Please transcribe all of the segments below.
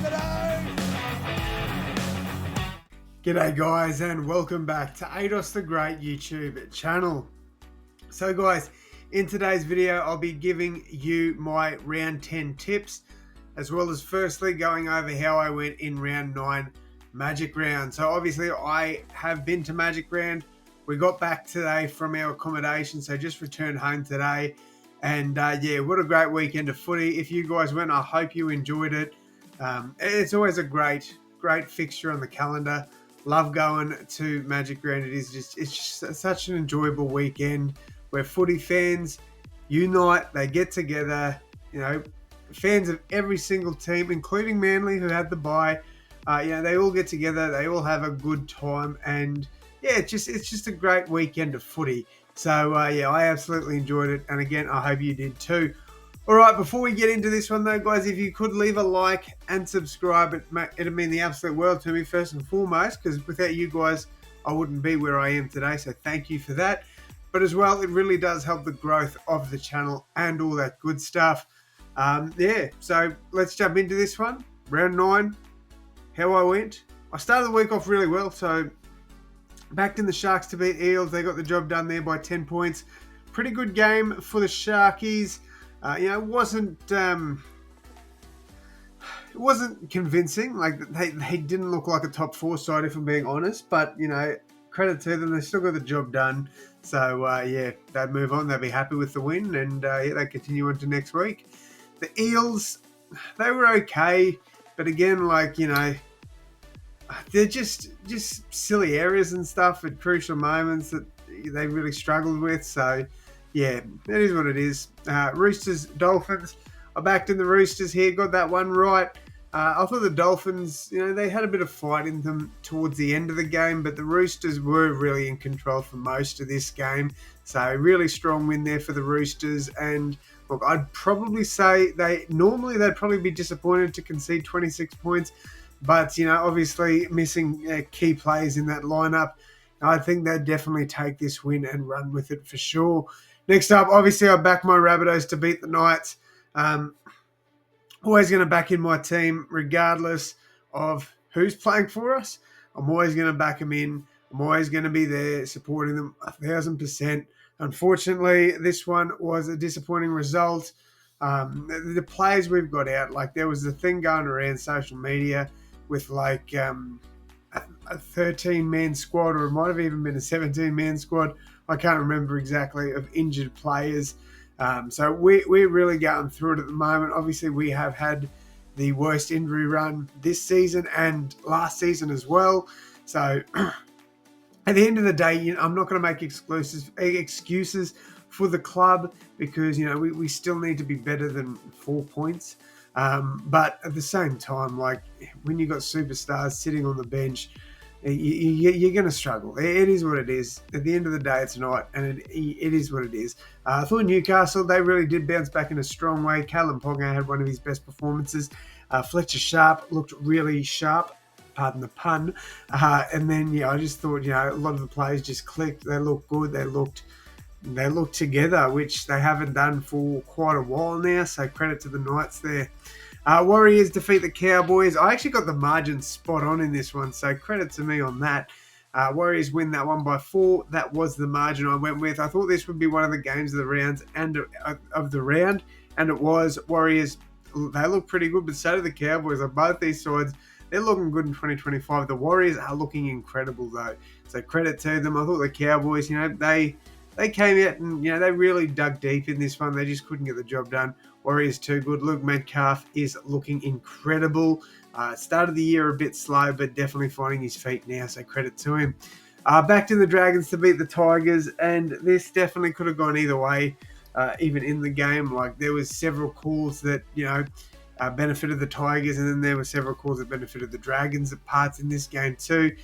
Rabbitohs! G'day guys and welcome back to AdosTheGreat YouTube channel. So guys, in today's video I'll be giving you my round 10 tips, as well as firstly going over how I went in round 9 Magic Round. So obviously I have been to Magic Round. We got back today from our accommodation, so just returned home today. And yeah, what a great weekend of footy. If you guys went, I hope you enjoyed it. It's always a great fixture on the calendar. Love going to Magic Round. It's just such an enjoyable weekend where footy fans unite, they get together, fans of every single team, including Manly, who had the bye. They all get together, they all have a good time, and yeah, it's just a great weekend of footy. So yeah, I absolutely enjoyed it, and again, I hope you did too. All right, before we get into this one though, guys, if you could leave a like and subscribe, it'd mean the absolute world to me first and foremost, because without you guys, I wouldn't be where I am today. So thank you for that. But as well, it really does help the growth of the channel and all that good stuff. Yeah, so let's jump into this one. Round 9, how I went. I started the week off really well, so backed in the Sharks to beat Eels. They got the job done there by 10 points. Pretty good game for the Sharkies. It wasn't convincing. Like they didn't look like a top 4 side, if I'm being honest. But credit to them, they still got the job done. So yeah, they'd move on. They'd be happy with the win, and yeah, they continue on to next week. The Eels, they were okay, but again, they're just silly errors and stuff at crucial moments that they really struggled with. So yeah, that is what it is. Roosters, Dolphins. I backed in the Roosters here, got that one right. I thought the Dolphins, they had a bit of fight in them towards the end of the game, but the Roosters were really in control for most of this game. So really strong win there for the Roosters. And look, I'd probably say they'd probably be disappointed to concede 26 points. But, obviously missing key players in that lineup, I think they'd definitely take this win and run with it for sure. Next up, obviously, I back my Rabbitohs to beat the Knights. Always going to back in my team regardless of who's playing for us. I'm always going to back them in. I'm always going to be there supporting them 1,000%. Unfortunately, this one was a disappointing result. The players we've got out, there was a thing going around social media with a 13-man squad, or it might have even been a 17-man squad. I can't remember exactly, of injured players. So we're really going through it at the moment. Obviously, we have had the worst injury run this season and last season as well. So at the end of the day, I'm not going to make excuses for the club, because we still need to be better than 4 points. But at the same time, when you got superstars sitting on the bench, you're going to struggle. It is what it is. At the end of the day, it's not, and it is what it is. I thought Newcastle, they really did bounce back in a strong way. Callum Ponga had one of his best performances. Fletcher Sharp looked really sharp, pardon the pun. And then, I just thought, a lot of the players just clicked. They looked good. They looked together, which they haven't done for quite a while now. So credit to the Knights there. Warriors defeat the Cowboys. I actually got the margin spot on in this one, so credit to me on that. Warriors win that one by 4. That was the margin I went with. I thought this would be one of the games of the round, and it was. Warriors, they look pretty good, but so do the Cowboys. On both these sides, they're looking good in 2025. The Warriors are looking incredible though, so credit to them. I thought the Cowboys, they came out and, they really dug deep in this one. They just couldn't get the job done. Warriors too good. Luke Metcalf is looking incredible. Started the year a bit slow, but definitely finding his feet now, so credit to him. Back to the Dragons to beat the Tigers, and this definitely could have gone either way, even in the game. There was several calls that, benefited the Tigers, and then there were several calls that benefited the Dragons at parts in this game too.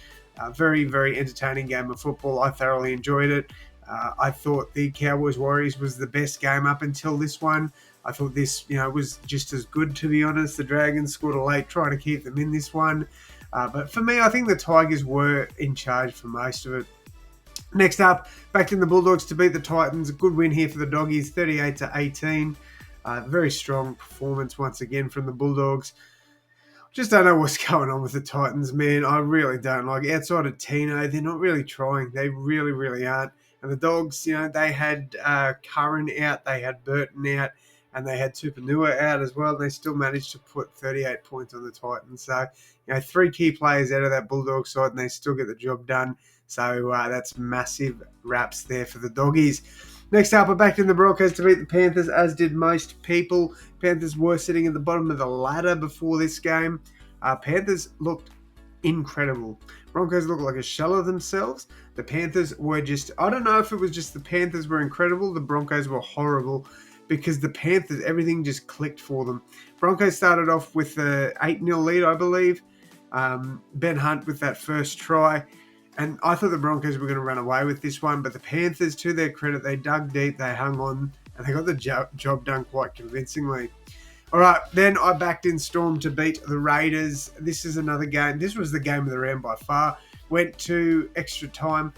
Very, very entertaining game of football. I thoroughly enjoyed it. I thought the Cowboys-Warriors was the best game up until this one. I thought this, was just as good, to be honest. The Dragons scored a late, trying to keep them in this one. But for me, I think the Tigers were in charge for most of it. Next up, back in the Bulldogs to beat the Titans. A good win here for the Doggies, 38-18. Very strong performance once again from the Bulldogs. Just don't know what's going on with the Titans, man. I really don't. Like, outside of Tino, they're not really trying. They really, really aren't. And the Dogs, they had Curran out, they had Burton out, and they had Tupanua out as well. They still managed to put 38 points on the Titans. So, 3 key players out of that Bulldogs side, and they still get the job done. So that's massive raps there for the Doggies. Next up, I backed in the Broncos to beat the Panthers, as did most people. Panthers were sitting at the bottom of the ladder before this game. Panthers looked incredible. Broncos looked like a shell of themselves. The Panthers were just, I don't know if it was just the Panthers were incredible, the Broncos were horrible, because the Panthers, everything just clicked for them. Broncos started off with an 8-0 lead, I believe. Ben Hunt with that first try. And I thought the Broncos were going to run away with this one, but the Panthers, to their credit, they dug deep, they hung on, and they got the job done quite convincingly. All right, then I backed in Storm to beat the Raiders. This is another game. This was the game of the round by far. Went to extra time.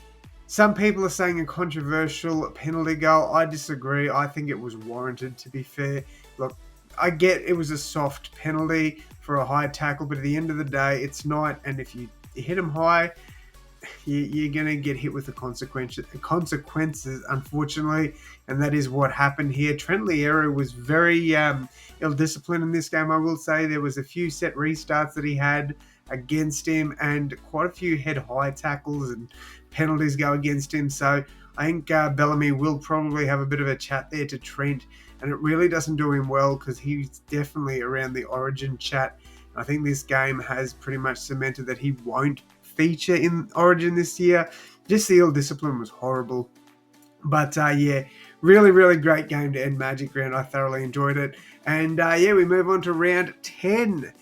Some people are saying a controversial penalty goal. I disagree. I think it was warranted, to be fair. Look, I get it was a soft penalty for a high tackle, but at the end of the day, it's not. And if you hit them high, you're going to get hit with the consequences, unfortunately, and that is what happened here. Trent Liero was very ill-disciplined in this game, I will say. There was a few set restarts that he had against him and quite a few head-high tackles and penalties go against him. So I think Bellamy will probably have a bit of a chat there to Trent, and it really doesn't do him well because he's definitely around the Origin chat. I think this game has pretty much cemented that he won't feature in Origin this year. Just the ill-discipline was horrible. But really, really great game to end Magic Round. I thoroughly enjoyed it. And we move on to round 10.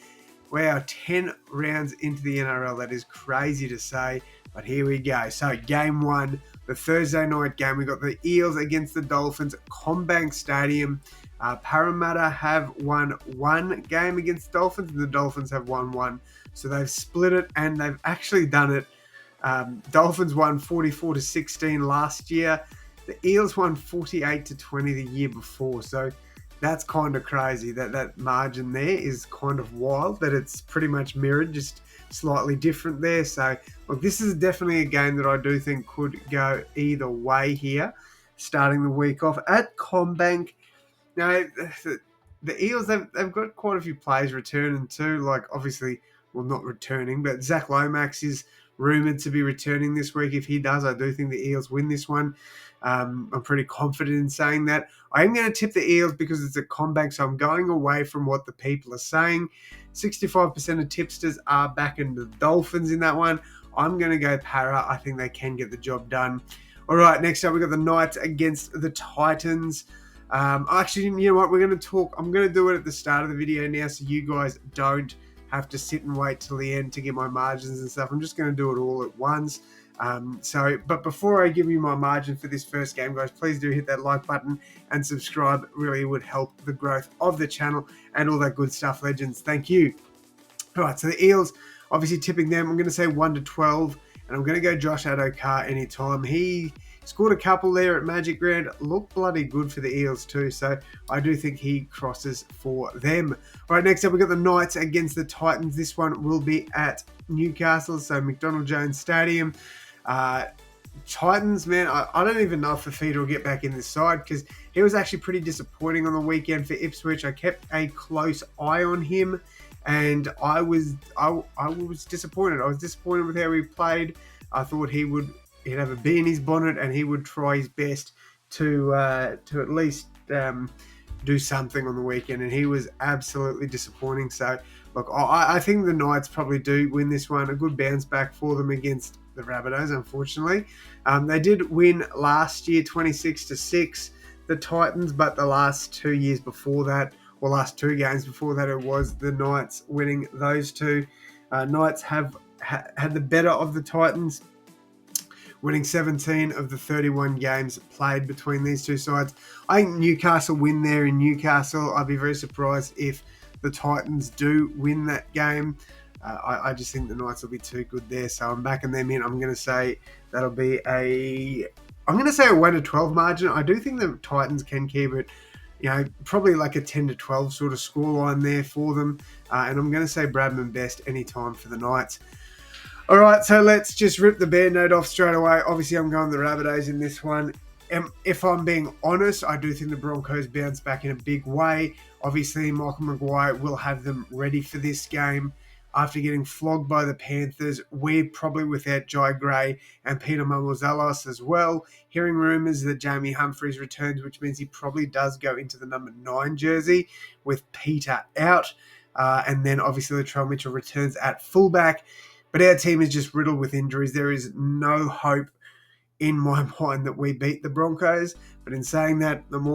Wow, 10 rounds into the NRL. That is crazy to say, but here we go. So game 1, the Thursday night game. We got the Eels against the Dolphins at CommBank Stadium. Parramatta have won 1 game against the Dolphins, and the Dolphins have won 1. So they've split it, and they've actually done it. Dolphins won 44-16 last year. The Eels won 48-20 the year before. So that's kind of crazy. That margin there is kind of wild, that it's pretty much mirrored, just slightly different there. So look, this is definitely a game that I do think could go either way here, starting the week off at CommBank. Now, the Eels, they've got quite a few players returning too, like obviously, well, not returning, but Zach Lomax is rumoured to be returning this week. If he does, I do think the Eels win this one. I'm pretty confident in saying that. I am going to tip the Eels because it's a CommBank, so I'm going away from what the people are saying. 65% of tipsters are backing the Dolphins in that one. I'm going to go Para. I think they can get the job done. All right, next up, we've got the Knights against the Titans. Actually, you know what? I'm going to do it at the start of the video now so you guys don't have to sit and wait till the end to get my margins and stuff. I'm just going to do it all at once. But before I give you my margin for this first game, guys, please do hit that like button and subscribe. It really would help the growth of the channel and all that good stuff, legends. Thank you. All right, so the Eels, obviously tipping them. I'm going to say 1-12, and I'm going to go Josh Adokar anytime. He scored a couple there at Magic Round. Looked bloody good for the Eels too, so I do think he crosses for them. All right, next up, we've got the Knights against the Titans. This one will be at Newcastle, so McDonald Jones Stadium. Titans, man, I don't even know if Fafita will get back in this side because he was actually pretty disappointing on the weekend for Ipswich. I kept a close eye on him, and I was disappointed. I was disappointed with how he played. I thought he'd have a bee in his bonnet and he would try his best to at least do something on the weekend, and he was absolutely disappointing. So, look, I think the Knights probably do win this one. A good bounce back for them against the Rabbitohs, unfortunately. They did win last year 26-6, the Titans, but the last 2 years before that, or last 2 games before that, it was the Knights winning those 2. Knights have had the better of the Titans, winning 17 of the 31 games played between these 2 sides. I think Newcastle win there in Newcastle. I'd be very surprised if the Titans do win that game. I just think the Knights will be too good there, so I'm backing them in. I'm going to say that'll be a 1-12 margin. I do think the Titans can keep it probably like a 10 to 12 sort of scoreline there for them. And I'm going to say Bradman best anytime for the Knights. All right, so let's just rip the Band-Aid off straight away. Obviously, I'm going the Rabbitohs in this one. If I'm being honest, I do think the Broncos bounce back in a big way. Obviously, Michael Maguire will have them ready for this game. After getting flogged by the Panthers, we're probably without Jai Gray and Peter Mamouzelos as well. Hearing rumours that Jamie Humphries returns, which means he probably does go into the number 9 jersey with Peter out. And then obviously Latrell Mitchell returns at fullback. But our team is just riddled with injuries. There is no hope in my mind that we beat the Broncos. But in saying that, I'm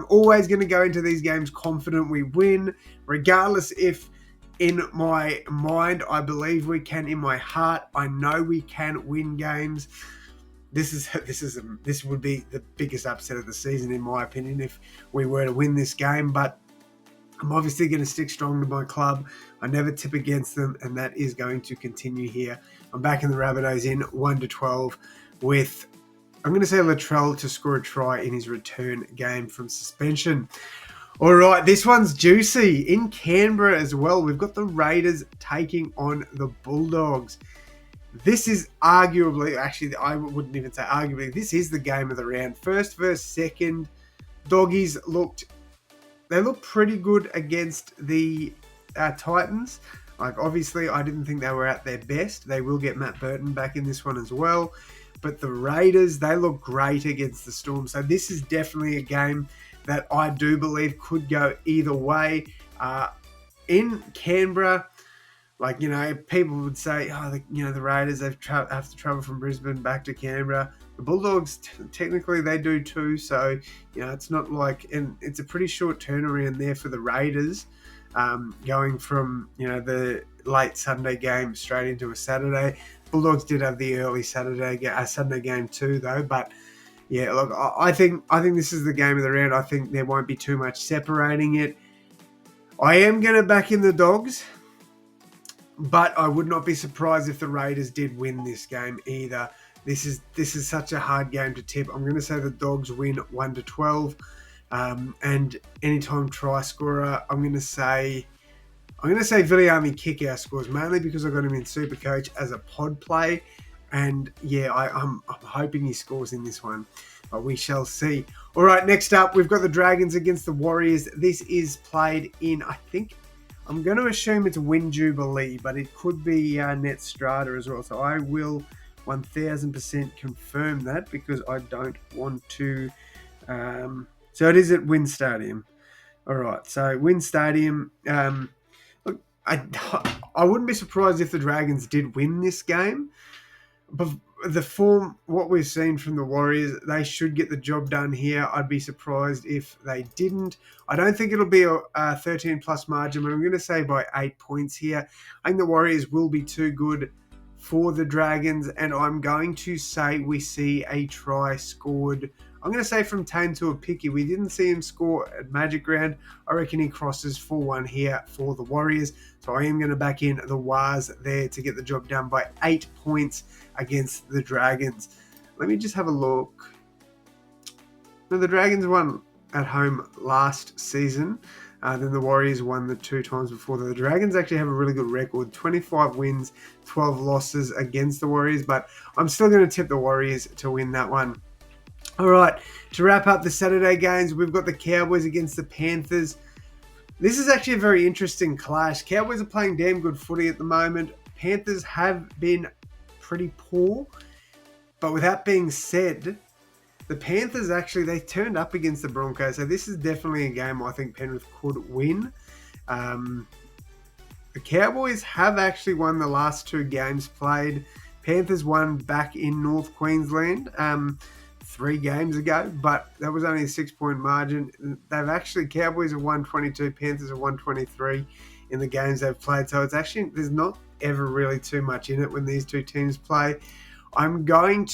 always going to go into these games confident we win, regardless if in my mind I believe we can. In my heart, I know we can win games. This would be the biggest upset of the season, in my opinion, if we were to win this game. But I'm obviously going to stick strong to my club. I never tip against them, and that is going to continue here. I'm back in the Rabbitohs in 1 to 12 with, I'm going to say, Latrell to score a try in his return game from suspension. All right, this one's juicy. In Canberra as well, we've got the Raiders taking on the Bulldogs. This is arguably, actually, I wouldn't even say arguably, this is the game of the round. First versus second. Doggies looked pretty good against the Titans. Like, obviously, I didn't think they were at their best. They will get Matt Burton back in this one as well. But the Raiders, they look great against the Storm. So this is definitely a game that I do believe could go either way. In Canberra, people would say, the Raiders, have to travel from Brisbane back to Canberra. The Bulldogs, technically, they do too. So, it's not like, and it's a pretty short turnaround there for the Raiders, going from, the late Sunday game straight into a Saturday. Bulldogs did have the early Sunday game too, though. But yeah, look, I think this is the game of the round. I think there won't be too much separating it. I am going to back in the Dogs, but I would not be surprised if the Raiders did win this game either. This is such a hard game to tip. I'm going to say the Dogs win 1 to 12, and anytime try scorer, I'm going to say Viliami Kikau scores, mainly because I got him in Supercoach as a pod play, and yeah, I'm hoping he scores in this one, but we shall see. All right, next up, we've got the Dragons against the Warriors. This is played in, I'm going to assume it's Win Jubilee, but it could be Net Strata as well. So I will 1000% confirm that because I don't want to. So it is at Win Stadium. All right, so Win Stadium. Look, I wouldn't be surprised if the Dragons did win this game. But the form, what we've seen from the Warriors, they should get the job done here. I'd be surprised if they didn't. I don't think it'll be a 13-plus margin, but I'm going to say by 8 points here. I think the Warriors will be too good for the Dragons, and I'm going to say we see a try scored. I'm going to say from Tane to a Picky. We didn't see him score at Magic Round. I reckon he crosses 4-1 here for the Warriors. So I am going to back in the Wars there to get the job done by 8 points against the Dragons. Let me just have a look. Now, the Dragons won at home last season. Then the Warriors won the 2 times before. The Dragons actually have a really good record. 25 wins, 12 losses against the Warriors. But I'm still going to tip the Warriors to win that one. All right, to wrap up the Saturday games, we've got the Cowboys against the Panthers. This is actually a very interesting clash. Cowboys are playing damn good footy at the moment. Panthers have been pretty poor. But with that being said, the Panthers they turned up against the Broncos. So this is definitely a game I think Penrith could win. The Cowboys have actually won the last 2 games played. Panthers won back in North Queensland 3 games ago, but that was only a 6-point margin. Cowboys have won 22, Panthers have won 23 in the games they've played. So there's not ever really too much in it when these 2 teams play. According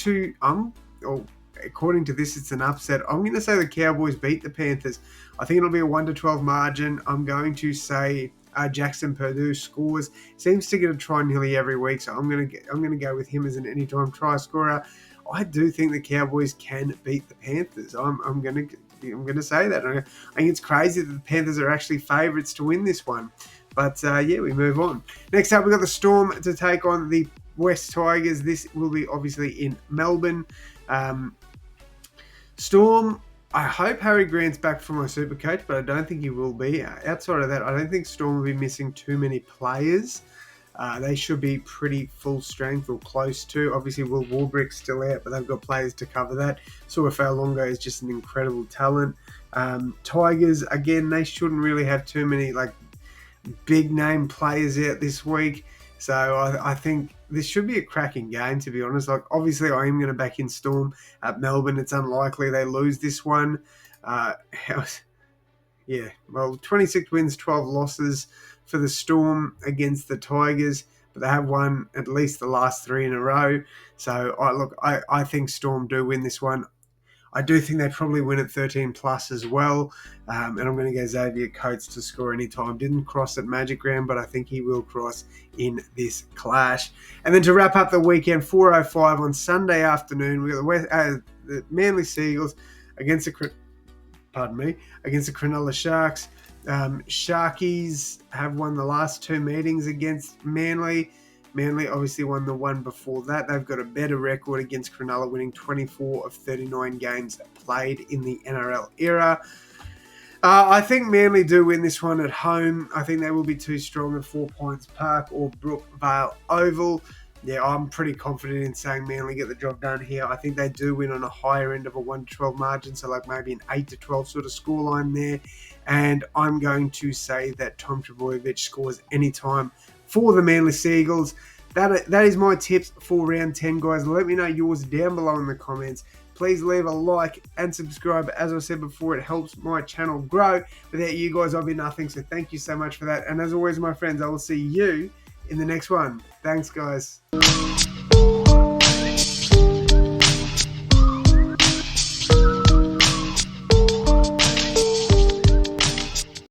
to this, it's an upset. I'm going to say the Cowboys beat the Panthers. I think it'll be a 1 to 12 margin. I'm going to say Jackson Purdue scores. Seems to get a try nearly every week, so I'm going to go with him as an anytime try scorer. I do think the Cowboys can beat the Panthers. I'm going to I'm going to say that. I think it's crazy that the Panthers are actually favourites to win this one. But yeah, we move on. Next up, we've got the Storm to take on the West Tigers. This will be obviously in Melbourne. Storm, I hope Harry Grant's back for my super coach, but I don't think he will be. Outside of that, I don't think Storm will be missing too many players. They should be pretty full strength or close to. Obviously, Will Warbrick's still out, but they've got players to cover that. Suafau Longo is just an incredible talent. Tigers, again, they shouldn't really have too many big name players out this week. So I think this should be a cracking game, to be honest. Obviously, I am going to back in Storm at Melbourne. It's unlikely they lose this one. 26 wins, 12 losses for the Storm against the Tigers, but they have won at least the last 3 in a row. So I think Storm do win this one. I do think they probably win at 13 plus as well. And I'm going to go Xavier Coates to score any time. Didn't cross at Magic Round, but I think he will cross in this clash. And then to wrap up the weekend, 4:05 on Sunday afternoon, we've got the Manly Seagulls against the Cronulla Sharks. Sharkies have won the last 2 meetings against Manly. Manly obviously won the one before that. They've got a better record against Cronulla, winning 24 of 39 games played in the NRL era. I think Manly do win this one at home. I think they will be too strong at 4 Points Park or Brookvale Oval. Yeah, I'm pretty confident in saying Manly get the job done here. I think they do win on a higher end of a 1-12 margin, so maybe an 8-12 sort of scoreline there. And I'm going to say that Tom Trbojevic scores anytime for the Manly Seagulls. That is my tips for round 10, guys. Let me know yours down below in the comments. Please leave a like and subscribe. As I said before, it helps my channel grow. Without you guys, I'll be nothing. So thank you so much for that. And as always, my friends, I will see you in the next one. Thanks, guys.